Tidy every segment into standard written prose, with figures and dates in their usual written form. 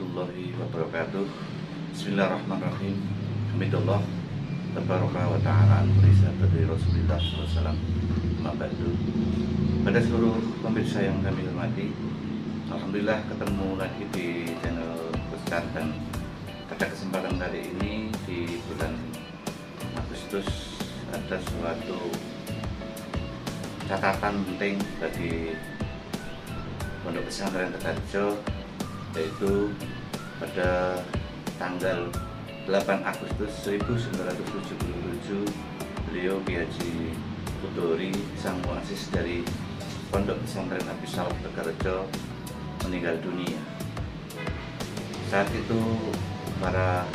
warahmatullahi wabarakatuh. Bismillahirrahmanirrahim. Hamidallah tabaraka wa ta'ala dari Rasulullah SAW. Ma'badu. Pada seluruh pemirsa yang kami hormati, alhamdulillah ketemu lagi di channel Besar, dan pada kesempatan kali ini di bulan Agustus ada suatu catatan penting bagi Pondok Pesantren Tegarjo, yaitu pada tanggal 8 Agustus 1977 beliau Kiai Haji Hudori, sang muassis dari Pondok Pesantren Habis Salaf Tegarjo, meninggal dunia. Saat itu para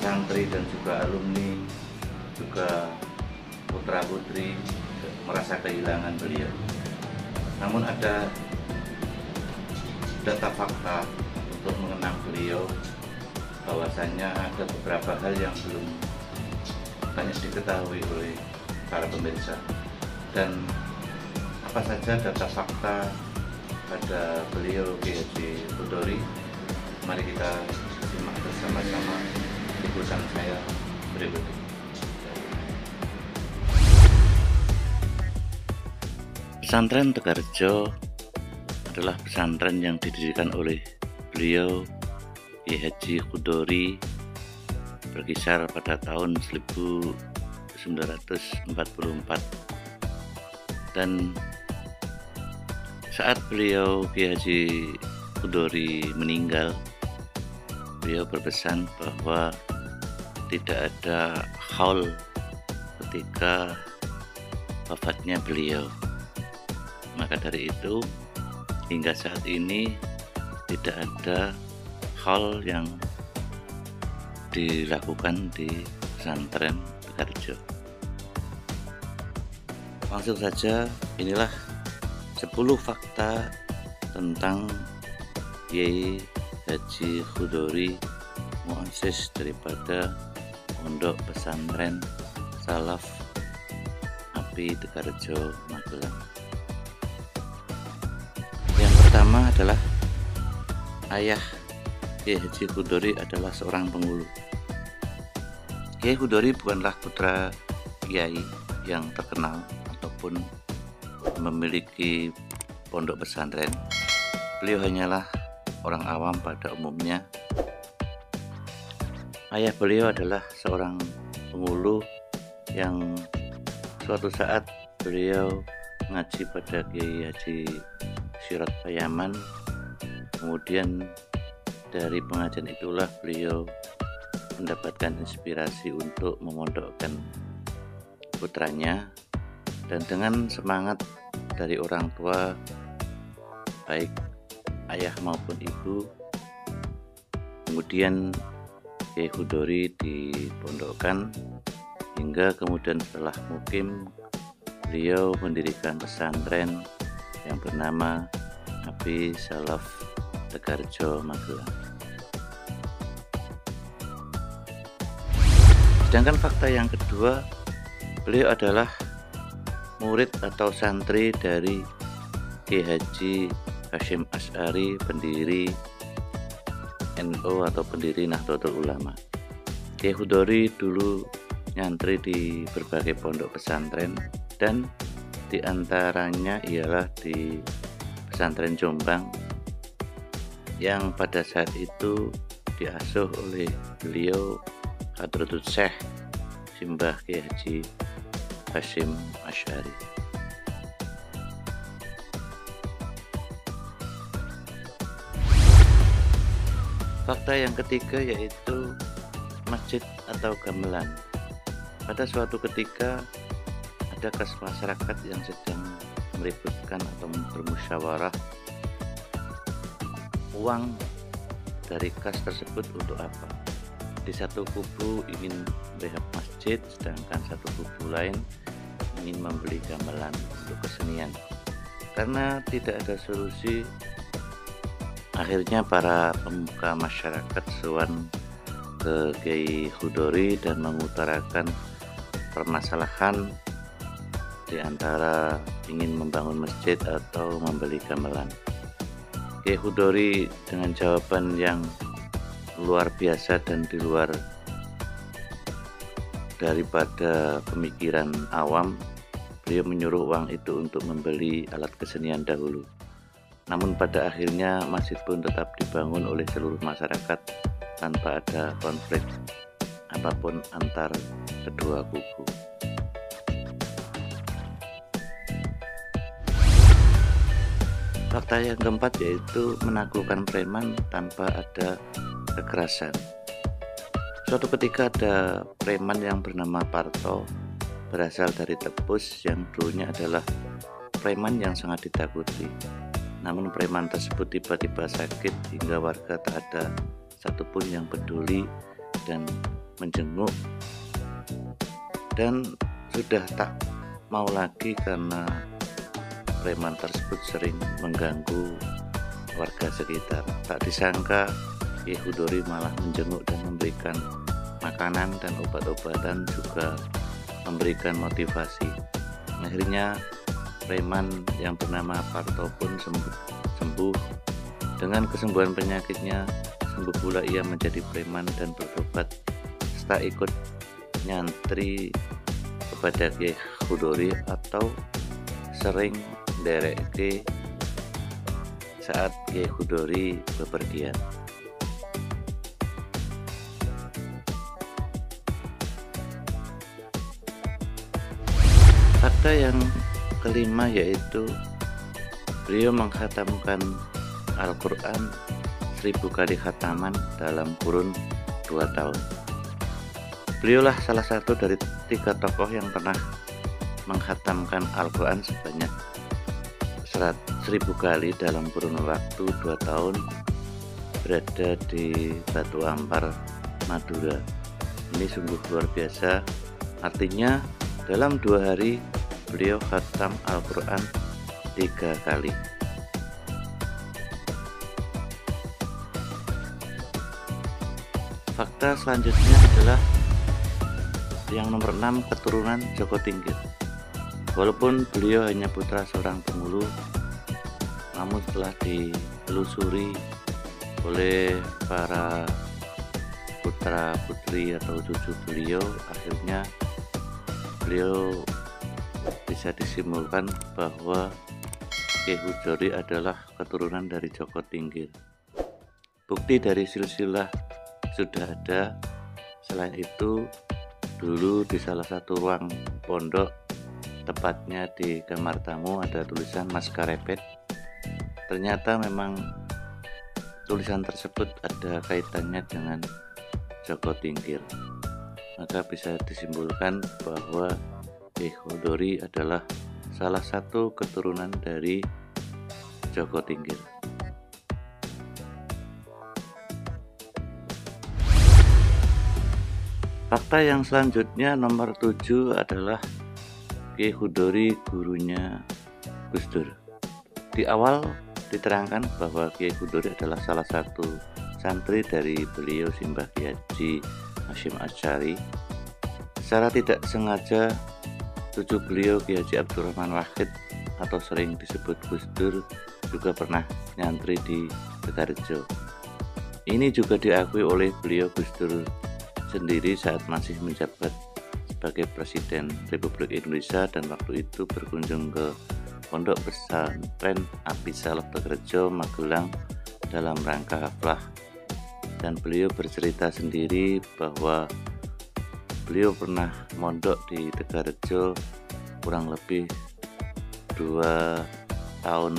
santri dan juga alumni, juga putra putri merasa kehilangan beliau. Namun ada data fakta untuk mengenang beliau, bahwasannya ada beberapa hal yang belum banyak diketahui oleh para pemirsa. Dan apa saja data fakta pada beliau Kiai Haji Hudori? Mari kita simak bersama-sama liputan saya berikut ini. Pesantren Tegarjo adalah pesantren yang didirikan oleh beliau Kiai Haji Hudori berkisar pada tahun 1944, dan saat beliau Kiai Haji Hudori meninggal, beliau berpesan bahwa tidak ada haul ketika wafatnya beliau. Maka dari itu, hingga saat ini tidak ada hal yang dilakukan di pesantren Tegarjo. Langsung saja, inilah 10 fakta tentang Kiai Haji Hudori, muassis daripada Pondok Pesantren Salaf Api Tegarjo, Magelang. Pertama adalah ayah Kiai Haji Hudori adalah seorang pengulu. Kiai Hudori bukanlah putra kiai yang terkenal ataupun memiliki pondok pesantren. Beliau hanyalah orang awam pada umumnya. Ayah beliau adalah seorang pengulu yang suatu saat beliau ngaji pada Kiai Haji Syirat Payaman. Kemudian dari pengajian itulah beliau mendapatkan inspirasi untuk memondokkan putranya, dan dengan semangat dari orang tua, baik ayah maupun ibu, kemudian Kiai Hudori dipondokkan, hingga kemudian setelah mukim beliau mendirikan pesantren yang bernama Api Salaf Tegarjo, Magelang. Sedangkan fakta yang kedua, beliau adalah murid atau santri dari Kiai Haji Hasyim Asy'ari, pendiri NU atau pendiri Nahdlatul Ulama. Kiai Hudori dulu nyantri di berbagai pondok pesantren, dan di antaranya ialah di pesantren Jombang yang pada saat itu diasuh oleh beliau Hadratus Syekh Simbah Kiai Haji Hasyim Asy'ari. Fakta yang ketiga yaitu masjid atau gamelan. Pada suatu ketika ada kas masyarakat yang sedang meributkan atau bermusyawarah uang dari kas tersebut untuk apa. Di satu kubu ingin merehab masjid, sedangkan satu kubu lain ingin membeli gamelan untuk kesenian. Karena tidak ada solusi, akhirnya para pemuka masyarakat sowan ke Kiai Hudori dan mengutarakan permasalahan di antara ingin membangun masjid atau membeli gamelan. Kiai Hudori dengan jawaban yang luar biasa dan di luar daripada pemikiran awam, beliau menyuruh uang itu untuk membeli alat kesenian dahulu. Namun pada akhirnya masjid pun tetap dibangun oleh seluruh masyarakat tanpa ada konflik apapun antar kedua kubu. Fakta yang keempat yaitu menaklukkan preman tanpa ada kekerasan. Suatu ketika ada preman yang bernama Parto, berasal dari Tebus, yang dulunya adalah preman yang sangat ditakuti. Namun preman tersebut tiba-tiba sakit hingga warga tak ada satupun yang peduli dan menjenguk, dan sudah tak mau lagi karena preman tersebut sering mengganggu warga sekitar. Tak disangka Kiai Hudori malah menjenguk dan memberikan makanan dan obat-obatan, juga memberikan motivasi. Akhirnya preman yang bernama Parto pun sembuh. Dengan kesembuhan penyakitnya, sembuh pula ia menjadi preman dan bertobat serta ikut nyantri kepada Kiai Hudori atau sering dereke saat Kiai Hudori bepergian. Fakta yang kelima yaitu beliau mengkhatamkan Al-Quran 1000 kali khataman dalam kurun 2 tahun. Beliaulah salah satu dari 3 tokoh yang pernah mengkhatamkan Al-Quran sebanyak 1000 kali dalam kurun waktu 2 tahun, berada di Batu Ampar, Madura. Ini sungguh luar biasa. Artinya dalam 2 hari beliau khatam Al-Quran 3 kali. Fakta selanjutnya adalah yang nomor 6, keturunan Joko Tingkir. Walaupun beliau hanya putra seorang pemulu, namun setelah ditelusuri oleh para putra putri atau cucu beliau, akhirnya beliau bisa disimpulkan bahwa Kiai Hudori adalah keturunan dari Joko Tingkir. Bukti dari silsilah sudah ada. Selain itu, dulu di salah satu ruang pondok, tepatnya di kamar tamu, ada tulisan Mas Karepet. Ternyata memang tulisan tersebut ada kaitannya dengan Joko Tingkir. Maka bisa disimpulkan bahwa Kiai Hudori adalah salah satu keturunan dari Joko Tingkir. Fakta yang selanjutnya nomor 7 adalah Kiai Hudori gurunya Gus Dur. Di awal diterangkan bahwa Kiai Hudori adalah salah satu santri dari beliau Simbah Kiai Haji Hasyim Asy'ari. Secara tidak sengaja cucu beliau Kiai Haji Abdurrahman Wahid atau sering disebut Gus Dur juga pernah nyantri di Tegarjo. Ini juga diakui oleh beliau Gus Dur sendiri saat masih menjabat sebagai Presiden Republik Indonesia dan waktu itu berkunjung ke Pondok Pesantren Api Saleh Tegarjo, Magelang dalam rangka haflah. Dan beliau bercerita sendiri bahwa beliau pernah mondok di Tegarjo kurang lebih 2,5 tahun.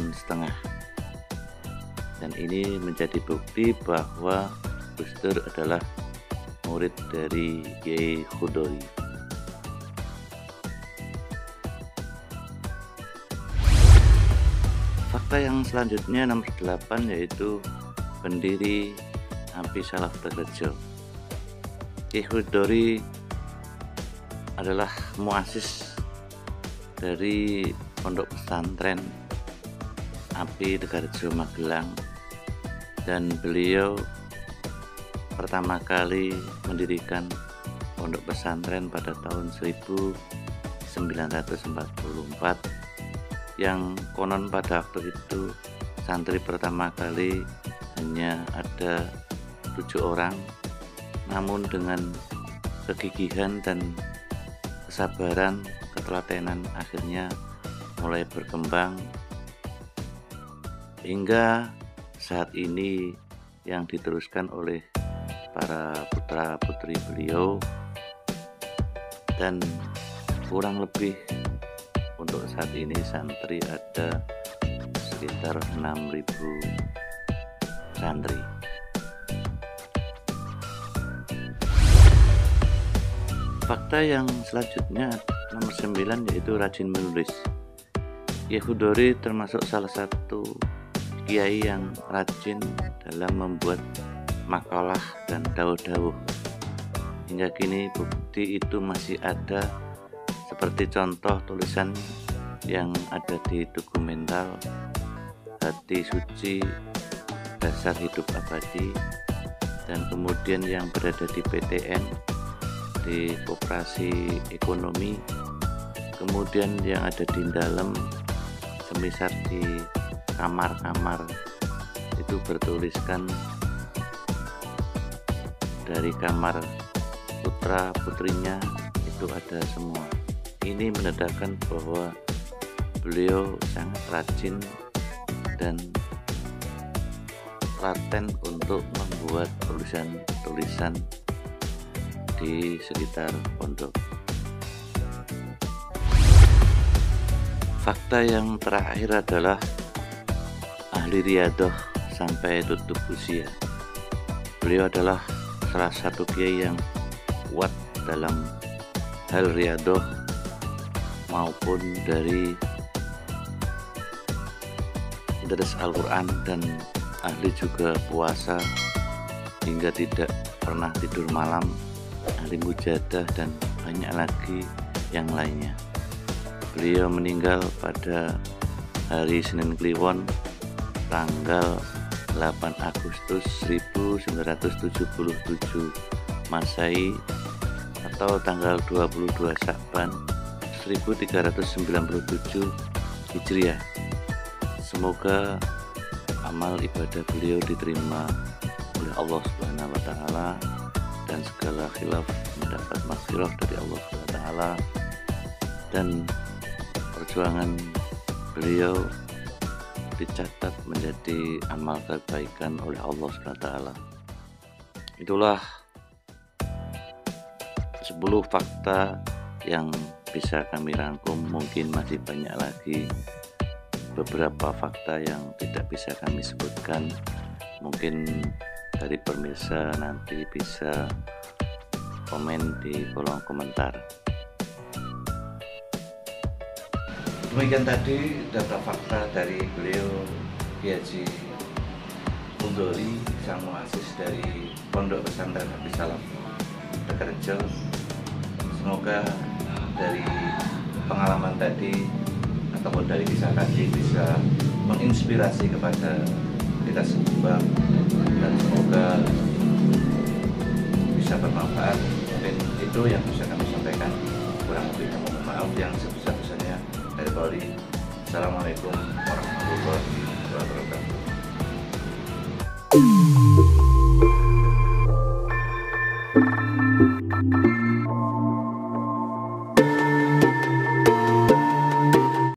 Dan ini menjadi bukti bahwa Gus Dur adalah murid dari Kiai Hudori. Fakta yang selanjutnya nomor 8 yaitu pendiri Api Saleh Tegarjo. Kiai Hudori adalah muasis dari Pondok Pesantren Api Tegarjo Magelang, dan beliau pertama kali mendirikan pondok pesantren pada tahun 1944 yang konon pada waktu itu santri pertama kali hanya ada 7 orang, namun dengan kegigihan dan kesabaran, ketelatenan akhirnya mulai berkembang hingga saat ini yang diteruskan oleh para putra-putri beliau, dan kurang lebih untuk saat ini santri ada sekitar 6.000 santri. Fakta yang selanjutnya nomor 9 yaitu rajin menulis. Syekh Hudori termasuk salah satu kiai yang rajin dalam membuat makalah dan dawuh-dawuh. Hingga kini bukti itu masih ada, seperti contoh tulisan yang ada di dokumental Hati Suci Dasar Hidup Abadi, dan kemudian yang berada di PTN, di Koperasi Ekonomi, kemudian yang ada di dalam semisal di kamar-kamar itu bertuliskan dari kamar putra putrinya itu ada semua. Ini menandakan bahwa beliau sangat rajin dan laten untuk membuat tulisan-tulisan di sekitar pondok. Fakta yang terakhir adalah ahli riyadhah sampai tutup usia. Beliau adalah salah satu kiai yang kuat dalam hal riyadhah maupun dari daras Al-Quran, dan ahli juga puasa hingga tidak pernah tidur malam, ahli mujadah, dan banyak lagi yang lainnya. Beliau meninggal pada hari Senin Kliwon tanggal 8 Agustus 1977 Masehi atau tanggal 22 Sya'ban 1397 Hijriah. Semoga amal ibadah beliau diterima oleh Allah Subhanahu wa taala dan segala khilaf mendapat maghfirah dari Allah Subhanahu wa taala, dan perjuangan beliau dicatat menjadi amal kebaikan oleh Allah SWT. Itulah 10 fakta yang bisa kami rangkum. Mungkin masih banyak lagi beberapa fakta yang tidak bisa kami sebutkan. Mungkin dari pemirsa nanti bisa komen di kolom komentar. Demikian tadi data fakta dari beliau Kiai Haji Hudori, sang muassis dari Pondok Pesantren Habis Salam Tegarrejo. Semoga dari pengalaman tadi ataupun dari kisah tadi bisa menginspirasi kepada kita semua, dan semoga bisa bermanfaat. Mungkin itu yang bisa kami sampaikan. Kurang lebih mohon maaf yang sebesar-besarnya. Assalamualaikum warahmatullahi wabarakatuh.